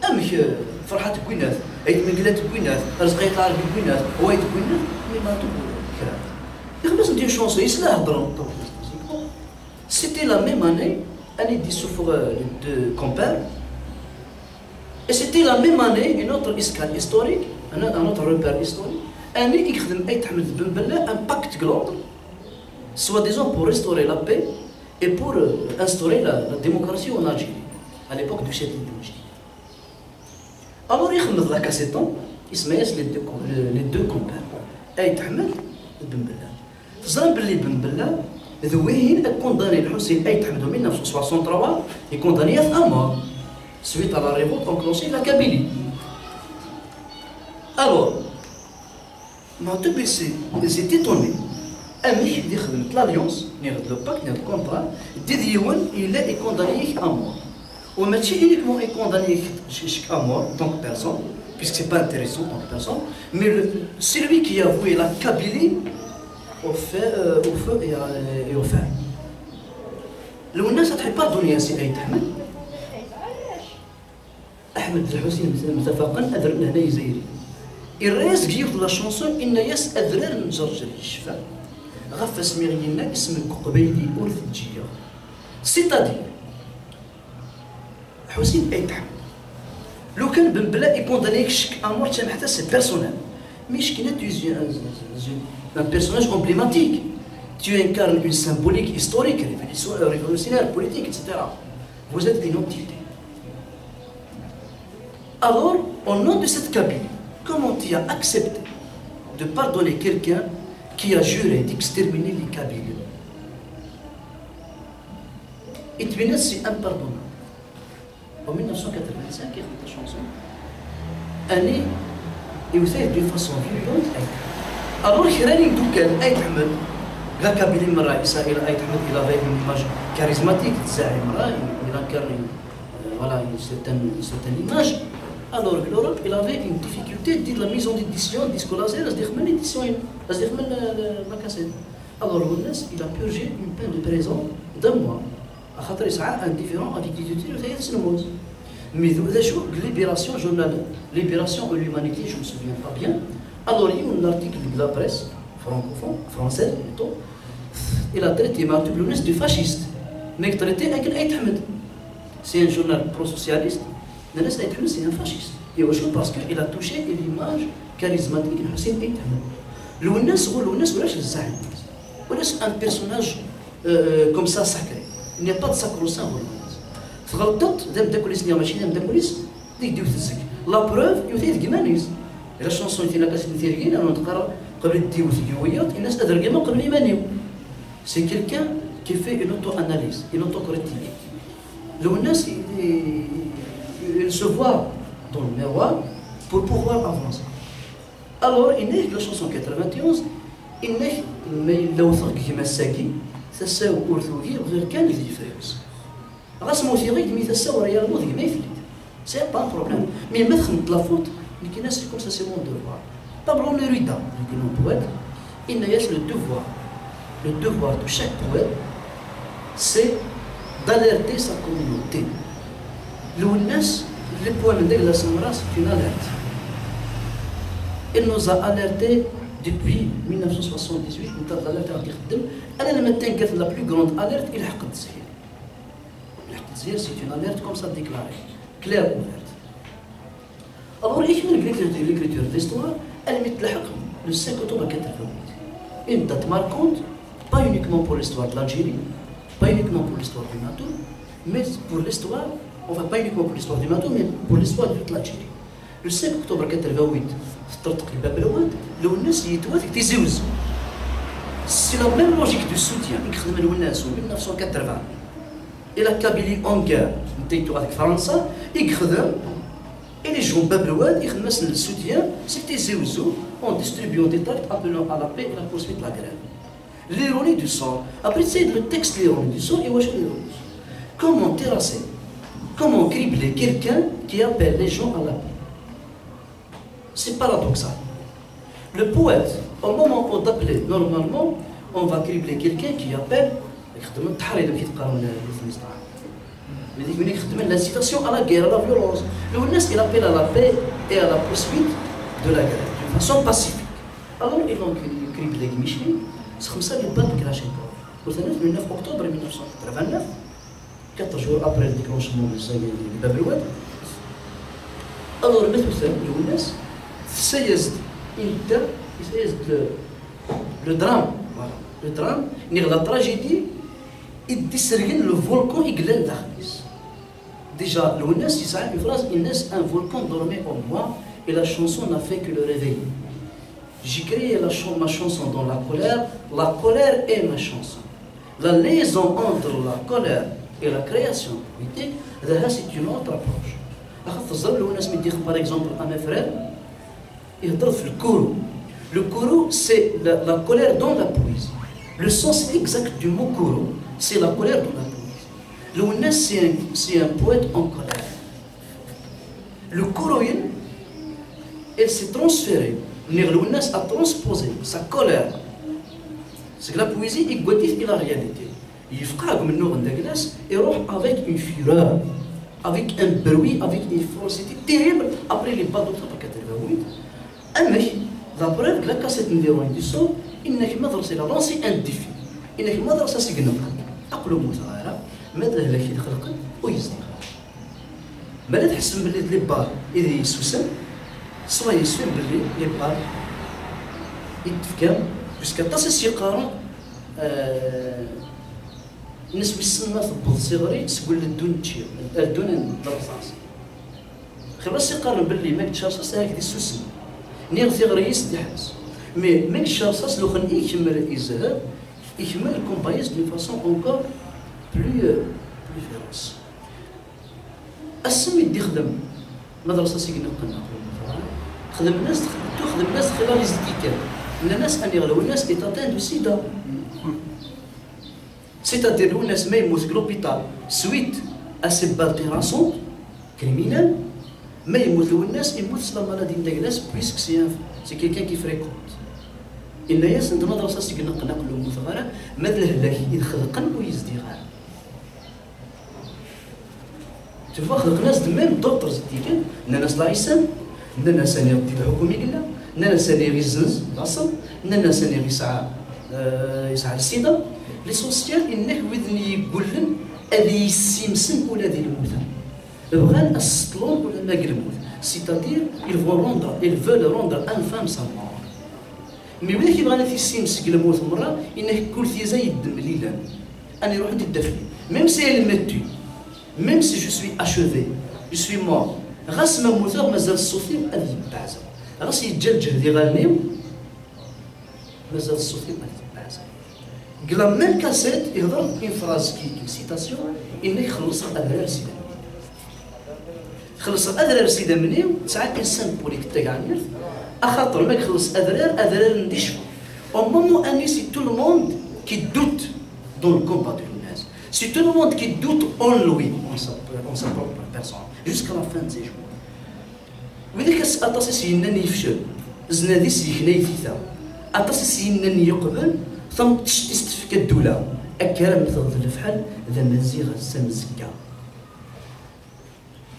أمك فرحات كوينات، أي مقلات كوينات، رزقية العربي كوينات، وايد كوينات، مي ما تقول كلام. يخدمنا ندير شونسو يسلا هضروا. C'était la même année, année des souffres de compère. Et c'était la même année, une autre escale historique, un autre repère historique. Année qui خدم أي تحمل بن بلا un pacte global, soi-disant pour restaurer la paix et pour instaurer la démocratie en Algérie, à l'époque du chef de Boujdi. Alors il y a la cassette, il se met les deux compères. أي تحمل بن بلا. تظن باللي بن بلا ذويهين كونداني الحسين أي تحمد en 1963 est condamné à mort suite à la révolte enclenchée de la Kabylie. Alors, ils étaient étonnés. Ami qui dit l'alliance, le pacte, le contrat, il est condamné à mort. Ou Mathieu uniquement est condamné à mort, en tant que personne, puisque ce n'est pas intéressant en tant que personne, mais celui qui a voué la Kabylie au feu et au fer. لو الناس تحب الدنيا سي أي تحمل أحمد الحسين متفقا أذر من هنا يزيري الرئيس جيوت لا شونسون إن ياس أذرار نجرجر الشفاء غف سميغينا اسمك قبيلي أورث الجية سيتادير حسين أي تحمل لو كان بن بلا يكوندانيك شك أمور تام حتى سي بيرسونيل مش كنا un personnage emblématique. Tu incarnes une symbolique historique, révolutionnaire, politique, etc. Vous êtes une entité. Alors, au nom de cette Kabylie, comment tu as accepté de pardonner quelqu'un qui a juré d'exterminer les Kabyles? Et tu es c'est impardonnable. En 1985, il y a une chanson. Année, et vous savez, d'une façon violente, alors خلاني ندو كان أي تحمل لا كابيلي من رئيسها إلى أي تحمل إلى غير من إيماج كاريزماتيك تزاعم رأي إلى كارني voilà certaine image alors que l'Europe il avait une difficulté de la maison d'édition disco laser c'est-à-dire même l'édition c'est-à-dire même la cassette alors الناس il a purgé une peine de prison d'un mois à خاطر يسعى indifférent avec l'éditeur وهي تسلموز mais ذا شو libération journal libération de l'humanité je me souviens pas bien. Alors, il y a un article de la presse francophone, française plutôt, il a traité Martin Blounes de fasciste. Mais il a traité avec Aït Ahmed. C'est un journal pro-socialiste, mais Aït Ahmed c'est un fasciste. Et aujourd'hui, parce qu'il a touché l'image charismatique de Hussein Aït Ahmed. L'Ounas ou lâche le Zahid. L'Ounas un personnage comme ça sacré. Il n'y a pas de sacro-saint pour l'Ounas. Fgaltot, d'em d'acolis ni machine, d'em d'acolis, dit Dieu tzek. La preuve, il y a des Gimanis. La chanson est la cassette de Thierry, on a قبل الديو ثيويات الناس أدرجما قبل يمانيو. C'est quelqu'un qui fait une auto-analyse, une auto-critique. Le الناس il se voit dans le miroir pour pouvoir avancer. Alors il naît la chanson 91 il naît mais لو ثق كيما ساكي تساو أرثوغي غير كان اللي يفرز. رسمو ثيري كمي تساو ريال مودي ما يفلت. C'est pas un problème. Mais mettre la faute mais c'est comme ça, c'est mon devoir. Pas pour l'érudit, le poète, il y a le devoir. Le devoir de chaque poète, c'est d'alerter sa communauté. Le poème de la Samara, c'est une alerte. Il nous a alertés depuis 1978, nous avons alerté à Kirdim. Elle est la plus grande alerte, il a Haqqadzir. Haqqadzir, c'est une alerte comme ça déclarée, claire, ouverte. Alors, l'écriture de l'histoire, elle met le 5 octobre 88. Une date marquante, pas uniquement pour l'histoire de l'Algérie, pas uniquement pour l'histoire du Matou, mais pour l'histoire, enfin pas uniquement pour l'histoire du Matou, mais pour l'histoire de toute l'Algérie. Le 5 octobre 88, c'est la même logique de soutien. En 1980, et la Kabylie en guerre, avec France, et les gens bablouades, ils mettent le soutien, c'était Zéouzou, en distribuant des tracts appelant à la paix et la poursuite de la grève. L'ironie du sort. Après, c'est le texte l'ironie du sort et où est l'ironie du sort. Comment terrasser, comment cribler quelqu'un qui appelle les gens à la paix? C'est paradoxal. Le poète, au moment où d'appeler, normalement, on va cribler quelqu'un qui appelle, mais l'incitation à la guerre, à la violence. Le Ounas, il appelle à la paix et à la poursuite de la guerre, d'une façon pacifique. Alors, ils ont criblé Michel, c'est comme ça qu'ils battent Kalachnikov. Le 9 octobre 1989, 4 jours après le déclenchement de Bablouad. Alors, le Ounas, c'est le drame. Voilà. Le drame, la tragédie, il discerne le volcan Iglen d'Arnis. Déjà, le Ounas, il s'arrête une phrase, il naît un volcan dormait en moi, et la chanson n'a fait que le réveiller. J'ai créé ma chanson dans la colère est ma chanson. La liaison entre la colère et la création poétique, c'est une autre approche. Par exemple, à mes frères, ils disent le koro. Le koro, c'est la colère dans la poésie. Le sens exact du mot koro, c'est la colère dans la poésie. Le Ounas, c'est un poète en colère. Le koroïn, elle s'est transférée. Le Ounas a transposé sa colère. C'est que la poésie est goûtive et la réalité. Il faut que avec une fureur, avec un bruit, avec une férocité terrible. Après les pas d'autres pas 88. La preuve que la cassette numéro 1 du son, il n'a pas lancé un défi. Il n'a pas lancé un signal. أقول مثلا ماذا لك يدخلك ويزديها ما لا تحسن باللي لي بار إذا يسوسن صلا يسوي باللي لي بار يتفكام باسكو تصيص يقارن نسبة السنة تبض صغري تقول الدون تشير الدون الرصاص خلاص يقارن باللي ماك تشارصاص هكذا يسوسن نير ثغري يستحس مي ماك تشارصاص لو خن يكمل الإزهار يكمل الكومبايز دون فاسون اونكور بلو فيروس السم يدي خدم مدرسة سيكنا قلنا خدم الناس تخدم الناس خلال الازدكام الناس أن يغلو الناس إتاتان دو سيدا c'est-à-dire الناس ما يموت في لوبيتال سويت أسي بالتيراسون كريمينال ما يموت الناس يموت سلا مالادي داكلاس بويسك سي كيلكان كي فريكونت إن ياسن مدرسة سيكنا قلنا كلهم مثغرة ماذا لهلاك يدخل ويزدي غير تفوا خلق ناس ميم دكتورز ديكن ناس لايسن ناس اللي يدي الحكومي قلا ناس اللي يزنز لاصل ناس اللي يسعى السيده ليسونسيال انك وذني يقول لن هذه السيمسن ولا ديال الموت بغان السطلون ولا ما الموت سيتادير ils veulent rendre infâme sa mort مي ولا كيبغى في السيمس الموت مره انك كل ثيزا يدم ليلا انا يروح ندي الدفن ميم سي elle me tue même si je suis achevé je suis mort غاس ما موثر مازال الصوتي هذه بعزه غاس يتجلجل يغنيو مازال الصوتي هذه بعزه قال من كاسيت يهضر اون فراز كي سيتاسيون انك خلص الاذرار سيدا خلص الاذرار سيدا منيو ساعات انسان بوليك تاعنا اخاطر ما يخلص اذرار نديش او مومون اني سي تو لو موند كي دوت دون الكومبا دو الناس سي تو لو موند كي دوت اون لوي اون سا بروبر بيرسون جوسكا لا فان دي جور وذاك اطاسي ينني يفشل زنادي سيكناي ثيثا اطاسي ينني يقبل ثم تستفك الدوله اكرم مثل الفحل ذا مزيغ السمزكا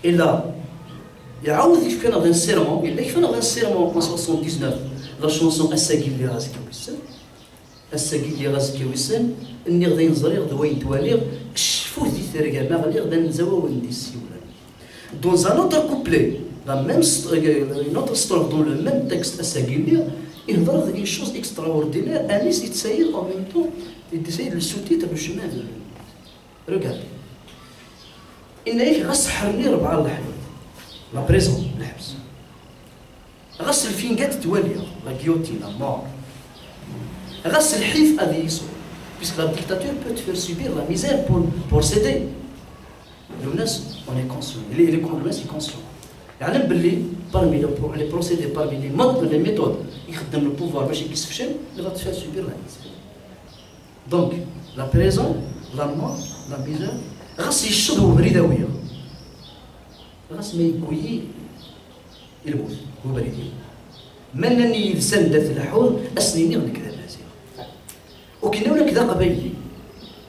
الا يعاود يفكر غير سيرمون الا كيفاش غير سيرمون 79 لا شونسون الساقي اللي راسك ويسن الساقي اللي راسك ويسن اني غادي نزري غدا وين توالي كشفوه دي ثرقه ما غادي غدا نزوا وندي السيوله dans un autre couplet la même une autre strophe dans le même texte الساقي il parle d'une chose extraordinaire Anis يتسيد en même temps il essaye le sous-titre le chemin de lui regarde إنك غس حرني 4 الحيوان لا بريزون الحبس غس الفينكات تواليا لا guillotine la mort غس الحيف هذه يسوع puisque la dictature peut te faire subir la misère pour céder le nas on est conscient les communistes sont conscients يعلم باللي parmi les procédés parmi les méthodes يخدم le pouvoir باش يكسفشل اللي va te faire subir la misère donc la prison la mort la misère غس يشدو بريداويه غس ما يكوي الموت هو بريدي منني يسند الحوض اسنيني غنكذا مازال وكنا ولا كذا قبيلي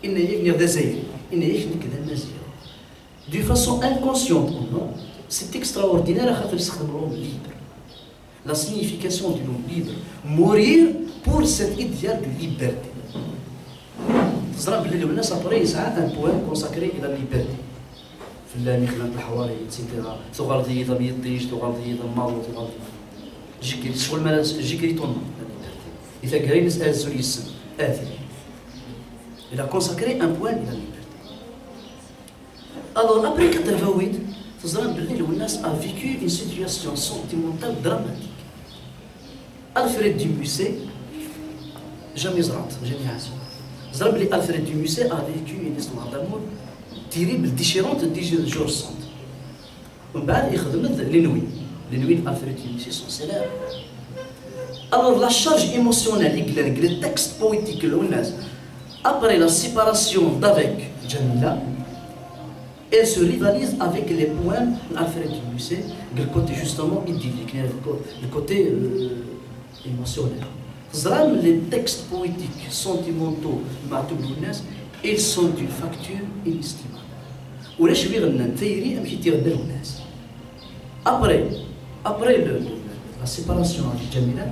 ان يكني غدا زاير ان يكني كذا مازال دو فاسون انكونسيونت نو سي اكستراوردينير خاطر يستخدم لهم ليبر لا سيغنيفيكاسيون دو لهم ليبر مورير بور سيت ايديال دو ليبرتي تزرع باللي الناس ابري يسعى ان بوان كونساكري الى ليبرتي في اللامي خلال الحواري تسيتيرا تغالطي ضم يديش تغالطي ضم مالو تغالطي جيكري شغل ما جيكري طون اذا كاين نسال زول يسن اثري il a consacré un point الى ليبرتي alors après 88 تزرع باللي الناس a vécu une situation sentimentale dramatique Alfred de Musset jamais زرعت جميع ضرب لي ألفريد دو موسي a vécu une histoire d'amour terrible différente de George Sand. ومن بعد يخدم لي نوي ألفريد دو موسي سون سيلير. Alors la charge émotionnelle le texte poétique après la séparation d'avec Jamila, elle se rivalise avec les poèmes d'Alfred de Musset, le côté justement idyllique, le côté émotionnel. Les textes poétiques sentimentaux ils sont d'une facture inestimable. Après la séparation avec Jamila,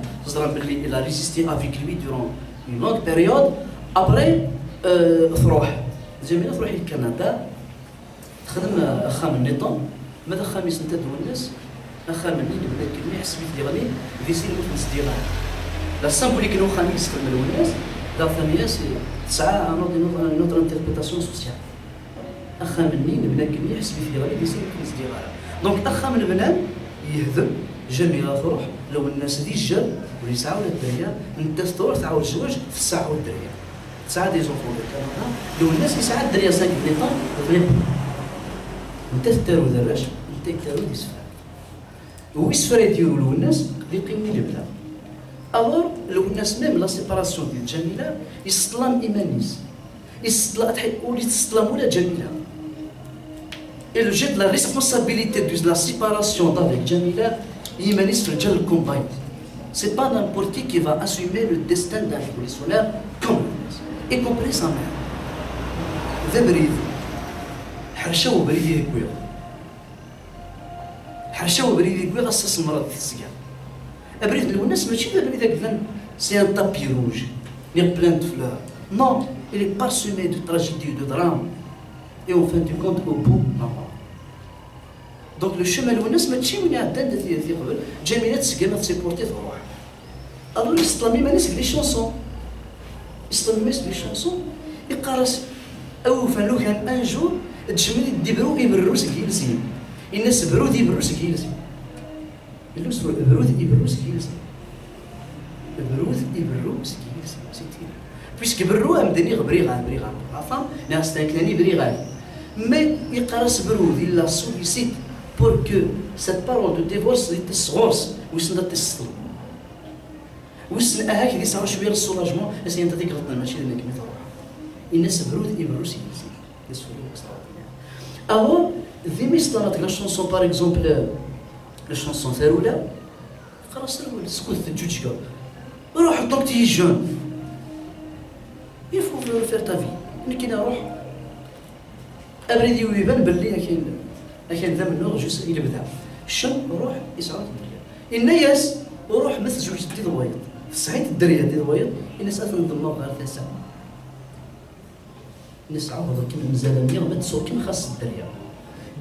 il a résisté avec lui durant une longue période. Après, Jamila تروح لكندا تخدم أخا من نيطون ماذا خامس نتا دو الناس أخا مني بدا كلمة يحس بيك ديالي في سين مفلس ديالها لا سامبوليك نو خامس خدم الناس لا ثانية تسعة نوتر انتربريتاسيون سوسيال أخا مني بدا كلمة يحس بيك ديالي في سين مفلس ديالها دونك أخا من بنان يهذب جميلة تروح لو الناس دي الجل واللي ساعة ولا الدرية انت تروح تعاود الزواج في الساعة والدرية تسعة دي زونفون دو كندا لو الناس يسعى الدرية 5 بليطون غلب انت تدارو دراج انت تدارو دي سفر ويسفر يديرو لو الناس اللي يقيموا البلاد الور لو الناس ميم لا سيباراسيون ديال جميلة يستلم ايمانيس يستلم ولي تستلم ولا جميلة il jette la responsabilité de la séparation d'avec Jamila Imanis Frejal Combine. C'est pas n'importe qui va assumer le destin d'un révolutionnaire comme lui, y compris sa mère. Vebride, حرشة وبريد يكوير. حرشة وبريد يكوير أساس مرض في السجن. أبريد الناس ماشي أبريد هكذا سي ان tapis rouge, il y a plein de fleurs. Non, il est parsemé de tragédies, de drames. Et au fin du compte, au bout, non. Donc le chemin الناس ماشي وين عدان في قبل جميلة تسقى تسيبورتي تروح. Alors يستلمي مانيس لي شونسون. يستلمي لي شونسون يقارس أو فلو كان ان جور تجمل ديبرو يبرو سكيلسين. الناس برو ديبرو سكيلسين. الناس برو يبرو سكيلسين. برو يبرو سكيلسين. سيتي. Puisque برو أمدني غبريغان بريغان. عفوا ناس تاكلني بريغان. Mais يقارس برو ديال لا سوليسيت pour que cette parole de divorce تسغورس ويسنا تسطل ويسنا هاك اللي صار شويه السولاجمون بس انت تيك غلطنا ماشي اللي كما تروح الناس برود يبرو سي alors ذي ميستانات لا شونسون باغ اكزومبل لا شونسون ثارولا خلاص سكوت تجوجكا روح دونك تي جون il faut faire ta vie انا كي نروح ابريدي ويبان باللي كاين ذا منو جوست الى بدا الشم روح يسعود الدريه الناس وروح مثل زوج دي الويض في الصعيد الدريه دي الويض الناس اثن ضموا غير ثلاثه الناس عوض كيما مزال ما تسوق كيما خاص الدريه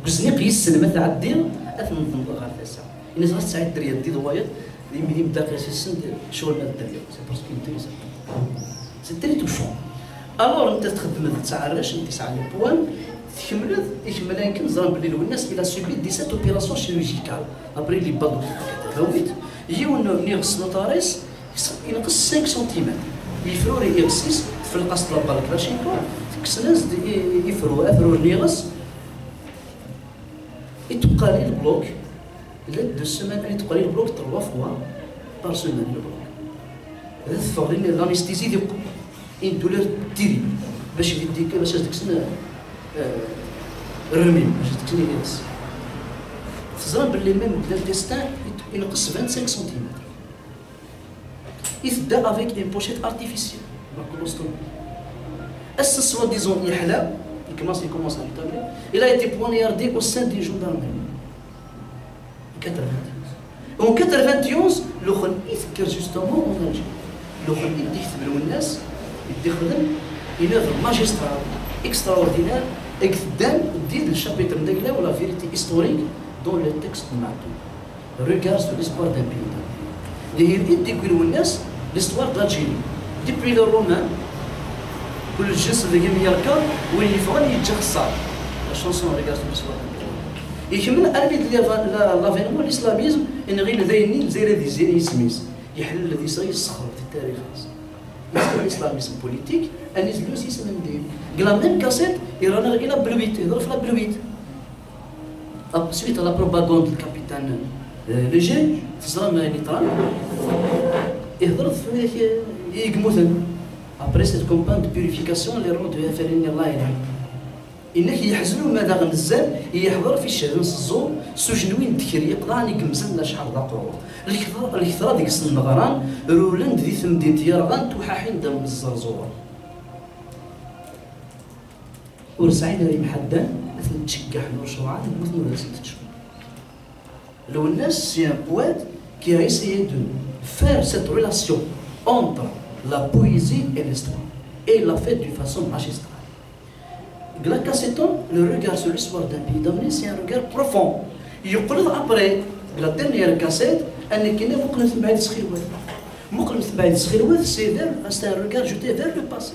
كزنيق يسلم تاع الدير اثن ضموا غير ثلاثه الناس غير الصعيد الدريه دي الويض اللي يبدا قيس شغل مال الدريه سي باسكو انت سي تري توشون الور انت تخدم تاع الرش انت تسعى لي بوان يكمل يمكن زرب بلي الناس الى سوبي 17 اوبيراسيون شيروجيكال ابري لي بادو كتاويت يجيو نيغس نوتاريس ينقص 5 سنتيمتر يفروري يغسيس في القصد لابال كلاشيكو كسناز افرور نيغس يتبقى لي البلوك لا دو سيمان يتبقى لي البلوك 3 فوا بار سيمان البلوك هذا تفرغ لي لانستيزي ديال ان دولور تيري باش يديك باش ديك السنه رمي باش تكني ياس تزرب باللي ميم الانتستان ينقص 25 سنتيمتر يبدا افيك ان بوشيت ارتيفيسيال لا كولوستومي اس سوا ديزون يحلى يكماس يكومونس ا يتابلي الى ايتي بوانياردي او سان دي جوندارمي 91 الاخر يفكر جوستومون اون الجي الاخر يدي يكتب الناس يدي يخدم une œuvre magistrale extraordinaire قدام دير الشابيتر ديالها ولا فيريتي هيستوريك دون لو تكست معدوم ريغار سو ليسبوار دان بي اللي هي يديكولوا الناس ليستوار دالجيري ديبري لو رومان كل الجنس اللي جاي يركب واللي فغني يتجا خسار لا شونسون ريغار سو ليسبوار يكمل اربيد لافينمون الاسلاميزم ان غير ذاينين زير دي زير يسميز يحل الذي صاير الصخر في التاريخ الاسلاميزم بوليتيك أني زلوز يسمى مدين قال ميم كاسيت يرانا إلى بلويت يضرب في بلويت سويت على بروباغوند الكابيتان ليجي تزرم نيتران يهضر في يقموثن ابري سيت كومبان دو بيوريفيكاسيون لي رون دو افرين الله يرحم انك يحزنوا ما داغ مزال يحضر في الشهر نص الزور سجنوين دكري يقضى يقمزن لا شحال داقرو الكثره ديك النغران رولاند ذي ثمدين تيرغان توحاحين دم الزرزور ورسعين ريم حدان مثل تشكح نور شرعات مثل نور تشكح لو الناس سي ان بويت qui a essayé de faire cette relation entre la poésie et l'histoire et il l'a fait d'une façon magistrale. Glacasseton, le regard sur l'histoire d'un pays donné, c'est un regard profond. Il يقول après la dernière cassette أن كنا ممكن نتبعد سخيروات. ممكن نتبعد سخيروات c'est un regard jeté vers le passé.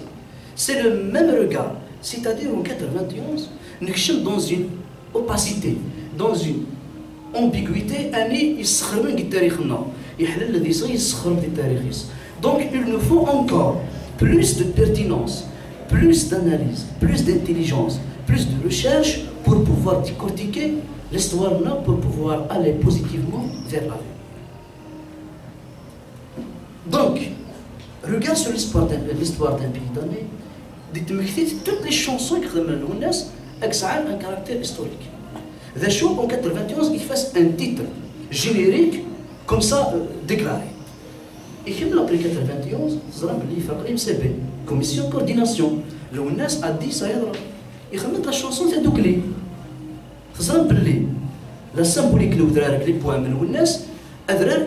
C'est le même regard. C'est-à-dire en 91, nous sommes dans une opacité, dans une ambiguïté. أني يسخر من تاريخنا. يحلل الذي صار يسخر من تاريخنا. Donc il nous faut encore plus de pertinence, plus d'analyse, plus d'intelligence, plus de recherche pour pouvoir décortiquer l'histoire, pour pouvoir aller positivement vers l'avenir. Donc, regarde sur l'histoire d'un pays donné, dites-moi toutes les chansons qui ont un caractère historique. The Show en 91, il fait un titre générique comme ça déclaré. Et qui me l'appelé 91, c'est une commission de coordination. Le UNES a dit ça. Il remet la chanson de Dougli. La symbolique les poèmes de l'UNES,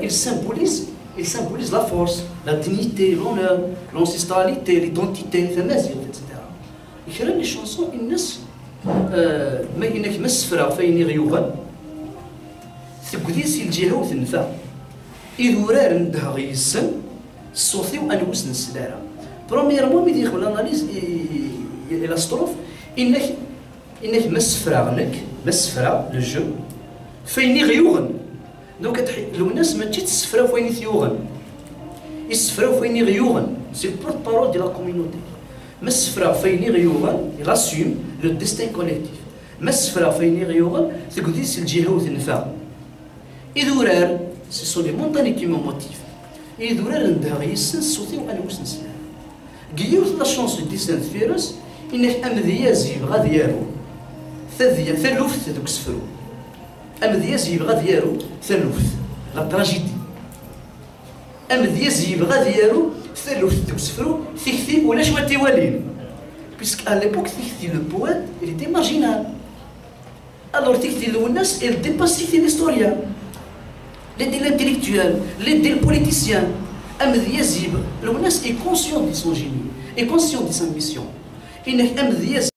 il symbolise la force, la dignité, l'honneur, l'ancestralité, l'identité, etc. Il remet les chansons UNES. ما إنك مسفرة فين يغيوغن تقدي سي الجهة وتنفع إذ ورار ندها غيسن الصوتي وأنا وسن السلارة برومييرمون ميدي يخبر الأناليز إلى ستروف إنك مسفرة للجو فين يغيوغن دونك لو الناس ما تجي تسفرة فين يثيوغن يسفرة فين يغيوغن سي بورت بارول دي لا كومينوتي مسفرة فين يغيوغن il assume le destin collectif. مسفرة فين يغيوغن تقدي سي الجهة وتنفع إذ ورار ce sont les montagnes qui me motivent. إذ ورار ندها غيسن الصوتي وأنا وسن سلام قيوت لا شونس دي سانت فيروس إنك أمذياز يبغى ديالو ثلوفت دوك سفرو أمذياز يبغى ديالو ثلوفت لا تراجيدي أمذياز يبغى ديالو ثلوفت دوك سفرو ثيكثي ولاش ما تيوالين puisqu'à l'époque Tikhti le poète il était marginal alors Tikhti le Ounas il dépasse Tikhti l'historien l'intellectuel le politicien Ahmed Yazib le Ounas est conscient de son génie est conscient de sa mission إنك أمذياز